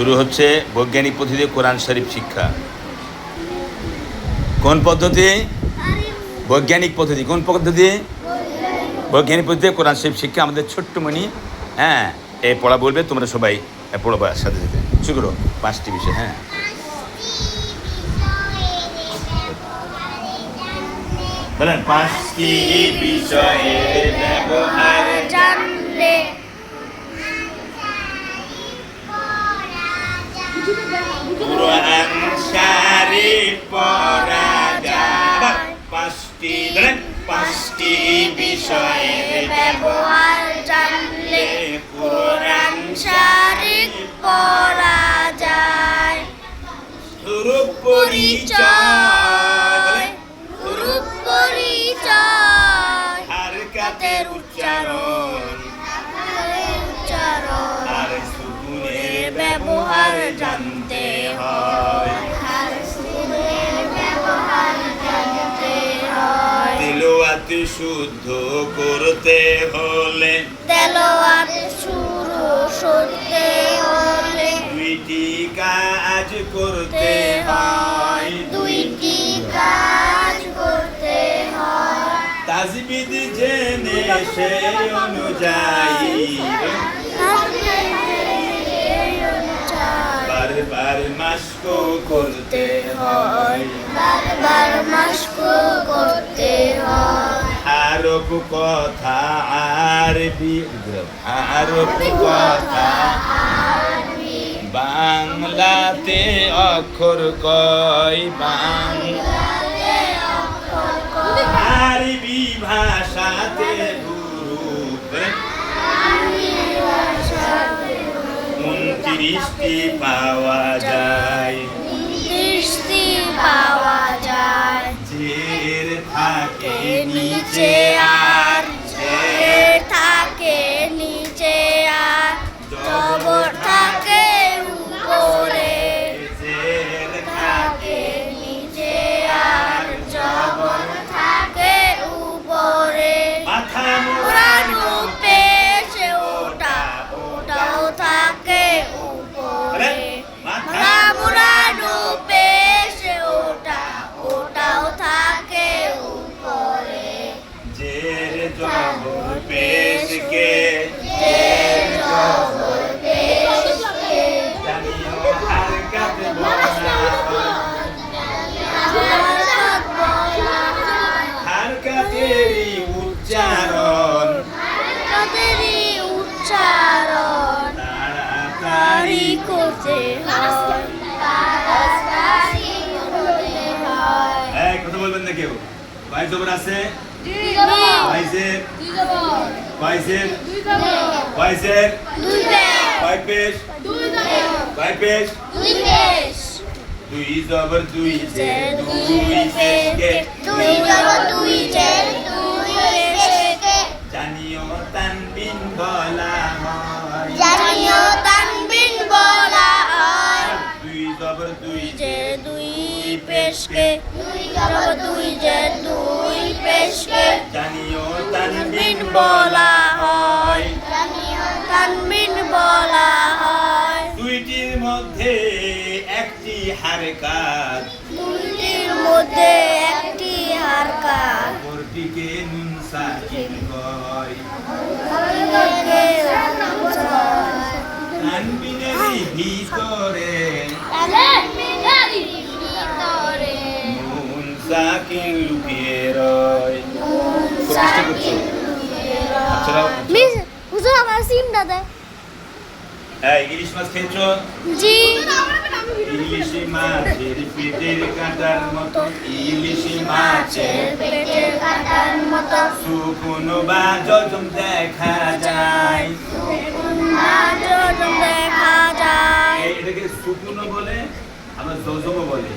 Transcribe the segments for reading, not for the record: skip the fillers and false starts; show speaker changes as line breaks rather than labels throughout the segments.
শুরু হচ্ছে বৈজ্ঞানিক পদ্ধতিতে কোরআন শরীফ শিক্ষা। কোন পদ্ধতি? বৈজ্ঞানিক পদ্ধতি। কোন পদ্ধতি? বৈজ্ঞানিক পদ্ধতিতে কোরআন শরীফ শিক্ষা। আমাদের ছোট্টমণি এই পড়া বলবে, তোমরা সবাই পড়বা সাথে সাথে। শুরু করো 5টি বিষয়। বলেন 5টি বিষয়ের ব্যবহার
জানলে
কোরআন শরীফ পড়া যায়। 5টি বিষয়ের
ব্যবহার জানলে কোরআন শরীফ পড়া যায়।
রূপ পরিচয়,
রূপ পরিচয়,
হারকাতের উচ্চারণ আর সুকুনের ব্যবহার জানতে হয়। তেলাওয়াত শুদ্ধ করতে হলে
তেলাওয়াত শুরু করতে হলে
2টি কাজ করতে হয়।
2টি কাজ করতে হয়।
তাজবিদ জেনে সেই অনুযায়ী বারবার মাস্ক করতে হয়।
বারবার মাস্ক করতে হয়।
আরব কথা আরবি, আরব কথা বাংলাতে অক্ষর কয়। আরবি ভাষাতে হুরুফ 29টি পাওয়া যায়।
29টি পাওয়া যায়।
জের থাকে নিচে
নিচে
আর
আর জের থাকে নিচে আর জবর থাকে উপরে।
জের থাকে
থাকে নিচে আর জবর থাকে উপরে।
মাথা
পুরানো পেশে ওটাও থাকে উপরে। পুরানো পেশে ওটাও থাকে উপরে।
জের জবর পেশকে
জবর পেশকে
জানিও হারকাত বলা হয়। হারকাতেরই উচ্চারণ
তাদেরই উচ্চারণ
তাড়াতাড়ি
তারি করতে হয়। তাড়াতাড়ি করতে হয়।
কথা বলবেন না কেউ। কয় জবর আছে?
দুই জবর,
কয়জের?
দুই জবর,
কয়জের?
দুই জবর,
কয়জের?
দুই পেশ,
কয় পেশ?
দুই জবর,
কয় পেশ?
দুই পেশ,
2 জবর 2 জের 2 পেশকে
দুই জবর, দুই জের, দুই পেশকে
জানিও তানবিন বলা হয়।
জানিও তানবিন বলা হয়।
2 জবর 2
জের, দুই পেশকে দুই জবর, দুই জের, দুই পেশকে
জানিও তানবিন
তানবিন
বলা
বলা
হয়।
হয়। জানিও তানবিন বলা হয়।
2টির মধ্যে একটি হারকাত,
দুইটির মধ্যে একটি হারকাত।
অপরটিকে নুন সাকিন কয়। তানবিনেরই ভিতরে নুন সাকিন লুকিয়ে রয়। খুব চেষ্টা করছো। আচ্ছা,
হুজুর আমার সিমটা দেয়।
ইলিশ মাছ খেয়েছো?
জি।
ইলিশি মাছের পেটের কাটার মতো, ইলিশি মাছের
পেটের কাটার মতো
সুকুন বা যজম দেখা যায়।
নাজর দেখা যায়।
এটাকে সুকুনও বলে, আবার যজমও বলে।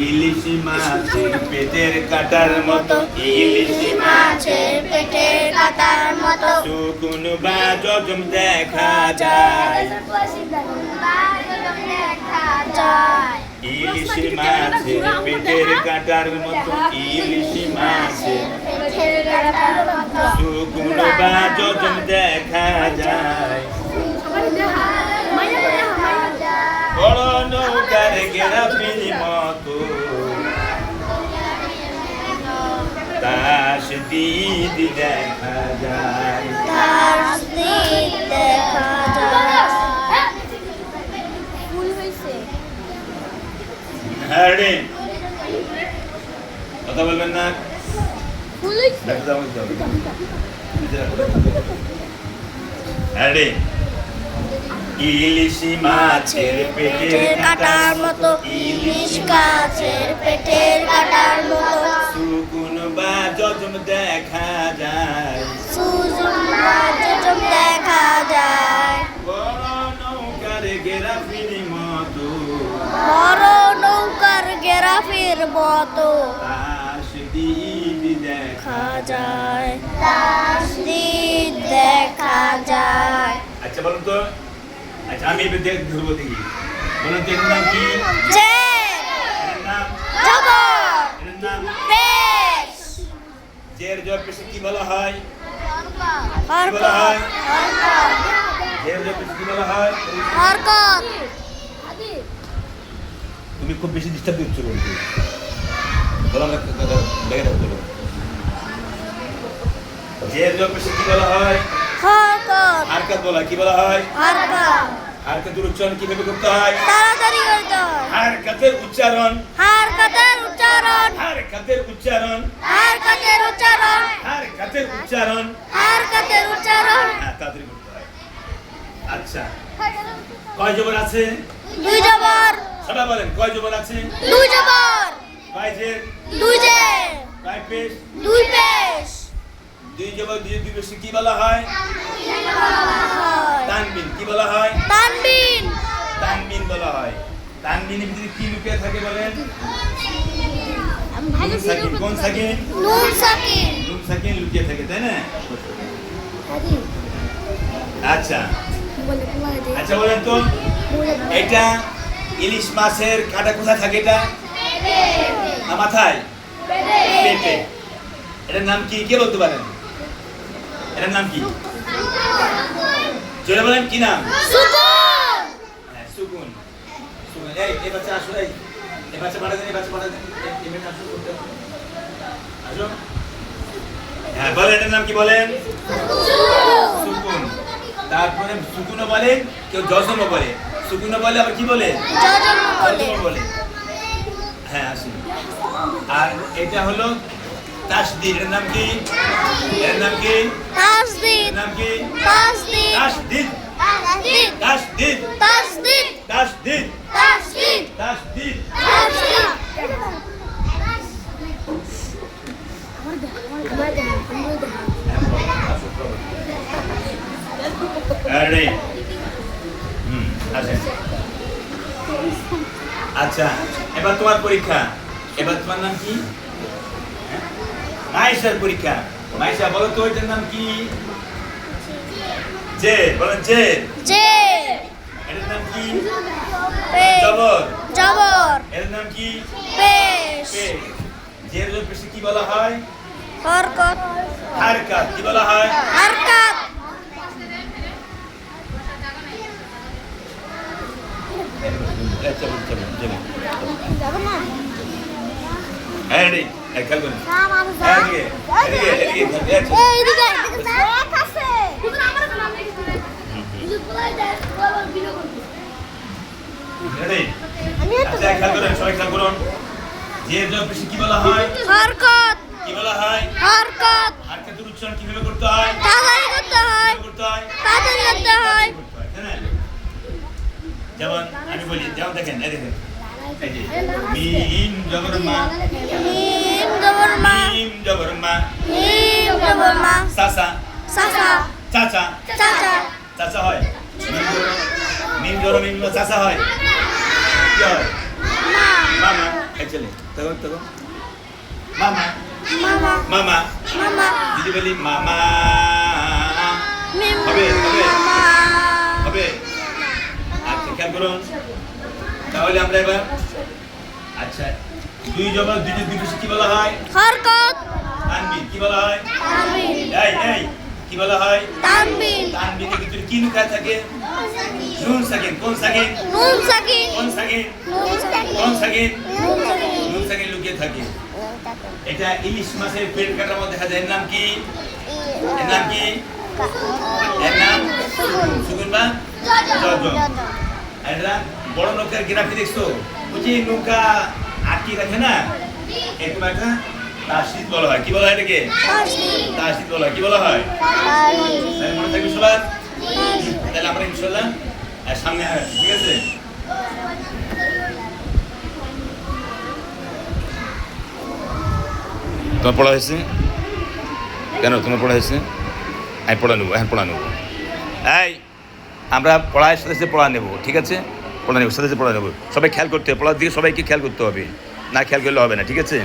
ইলিশি মাছের পেটের কাটার মতো, ইলিশি
মাছের পেটের কাটার মতো
সুকুন বা যজম দেখা যায়।
দেখা যায়।
ইলিশ মাছের পেটের কাটার মতো ইলিশ মাছের শুকনো বা যোজন দেখা যায় বড় নৌকার গেরাপির মতো তাসদিদ দেখা যায়
তাসদিদ দেখা যায়। ফুল হইছে
হ্যাঁ রে কথা বলবেন না
ফুল হইছে
দেখতে দাও হ্যাঁ রে ইলিশ মাছের পেটের
কাটার মতো ইলিশ গাছের পেটের কাটার মতো
শুকুন বা যজম দেখা যায়
সুজন বাজম দেখা যায়
বড় নৌকার গেরাপির মতো
বড় নৌকার গেরাফির মতো
তাসদিদ দেখা
দেখা যায় তাসদিদ দেখা যায়।
আচ্ছা বলুন তো আচ্ছা আমি এবার ধরবো দেখি বলুন তো এর নাম কি
যে
এর নাম
জবর
এর নাম
পেশ
জের জব পেশে কি বলা হয়
হরকত
জের জব পেশে কি বলা হয়
হরকত
তুমি খুব বেশি ডিস্টার্ব দিচ্ছ বলতে বলো না দেখে দাও বলো জের জব পেশে কি বলা হয়
হরকত
হারকাত বলা কি বলা হয়
হরকত
হারকাতের উচ্চারণ কিভাবে করতে হয়
তাড়াতাড়ি করতে হয়
হারকাতের উচ্চারণ
হরকতের উচ্চারণ
হারকাতের উচ্চারণ
হরকতের উচ্চারণ
হারকাতের উচ্চারণ
হরকতের উচ্চারণ
হ্যাঁ তাড়াতাড়ি করতে হয় আচ্ছা কয় জবর আছে
দুই জবর
সবাই বলেন কয় জবর আছে
দুই জবর
কয় জের
দুই জের
কয় পেশ
দুই পেশ
দুই জবর দুই পেশে কি বলা হয় তানবিন কি বলা হয়
তানবিন
তানবিন বলা হয় তানবিনের ভিতরে কি লুকিয়ে থাকে বলেন নুন সাকিন কোন সাকিন
নুন সাকিন
নুন সাকিন লুকিয়ে থাকে তাই না আচ্ছা আচ্ছা বলেন তো এটা ইলিশ মাছের কাঁটা কোথায় থাকে এটা না মাথায় পেটে এটার নাম কি কে বলতে পারেন এটার নাম কি জোরে বলেন কি নাম
সুকুন
হ্যাঁ সুকুন সুকুন এই বাচ্চা আসো এই বাচ্চা পাঠা দেন এই বাচ্চা পাঠা দেন এই মেয়ে আসো করতে আসো হ্যাঁ বলেন এটার নাম কি বলেন সুকুন তারপরে সুকুনও বলে কেউ জজমও বলে সুকুনও বলে আবার কি বলে
জজম বলে
জজমও বলে হ্যাঁ আসুন আর এটা হলো তাসদিদ এর নাম কি এর নাম কি
তাসদিদ
এর নাম কি
তাসদিদ
তাসদিদ
তাসদিদ
তাসদিদ
তাসদিদ
তাসদিদ
তাসদিদ
তাসদিদ আরে আসেন আচ্ছা এবার তোমার পরীক্ষা এবার তোমার নাম কি মাইশার পরীক্ষা মাইশা বলো তো এটার নাম কি জে বলো জে
যে
এটার নাম কি
পেশ
জবর
জবর
এর নাম কি
পেশ
পেশ জের জবর পেশে কি বলা হয়
হরকত
হারকাত কি বলা হয়
হরকত
আচ্ছা চলো চলো
যাব না
হ্যাঁ রে খেয়াল করুন
না আমার
এদিকে এদিকে আচ্ছা
এইদিকে এক আছে কিন্তু আমার নাম লিখে দিলে বুঝু বলাই যায় বল বিলো করব
রেডি
আমি তো
আচ্ছা খেয়াল করুন সবাই খেয়াল করুন জের জবর পেশে কি বলা হয়
হরকত
কি বলা হয়
হরকত
হারকাতের উচ্চারণ কিভাবে করতে হয়
তাড়াতাড়ি করতে হয়
কিভাবে করতে হয়
তাড়াতাড়ি করতে হয়
তাই না? যেমন আমি বলি যেমন দেখেন এই দেখেন এই যে মিম জবর মা
মিম জবর মা
মিম জবর মা
মিম জবর মা
সাসা
সাসা
চাচা
চাচা
চাচা হয় মিম জবর মিম চাচা হয় কি হয়
মা
মামা অ্যাকচুয়ালি তখন তখন মামা
মামা
মামা
মামা
দিদি বলি মামা
মিম
হবে, হবে।
মামা
হবে আচ্ছা খেয়াল করুন তাহলে আমরা এবার দুই জবর দুই পেশে কি বলা হয়?
হরকত
তানবিন। কি বলা হয়?
তানবিন
এই কি বলা হয়?
তানবিন
তানবিনের ভিতরে কি লুকায় থাকে? নুন সাকিন। কোন সাকিন?
নুন সাকিন
কোন সাকিন?
নুন সাকিন
কোন সাকিন?
নুন সাকিন
নুন সাকিন লুকিয়ে থাকে। এটা ইলিশ মাছের পেট কাটার মধ্যে দেখা যায়। এর নাম কি? এর নাম কি? এর নাম সুগুন বা জজম। এটা বড় নৌকার গ্রাফি দেখছো? ওই যে নৌকা আটকে রাখে না, এরকম একটা তাসিদ বলা হয়। কি বলা হয় এটাকে? তাসিদ বলা হয়। কি বলা হয়? তাহলে মনে থাকবে সবার। তাহলে আমরা ইনশাল্লাহ সামনে আসছি, ঠিক আছে? তোমার পড়া হয়েছে কেন? তোমার পড়া হয়েছে? আমি পড়া নেবো, হ্যাঁ পড়া নেবো। এই আমরা পড়ার সাথে সাথে পড়া নেবো, ঠিক আছে? পড়া নেবো, সাথে সাথে পড়া নেবো। সবাই খেয়াল করতে হবে, পড়ার দিকে সবাইকে খেয়াল করতে হবে, না খেয়াল করলে হবে না, ঠিক আছে?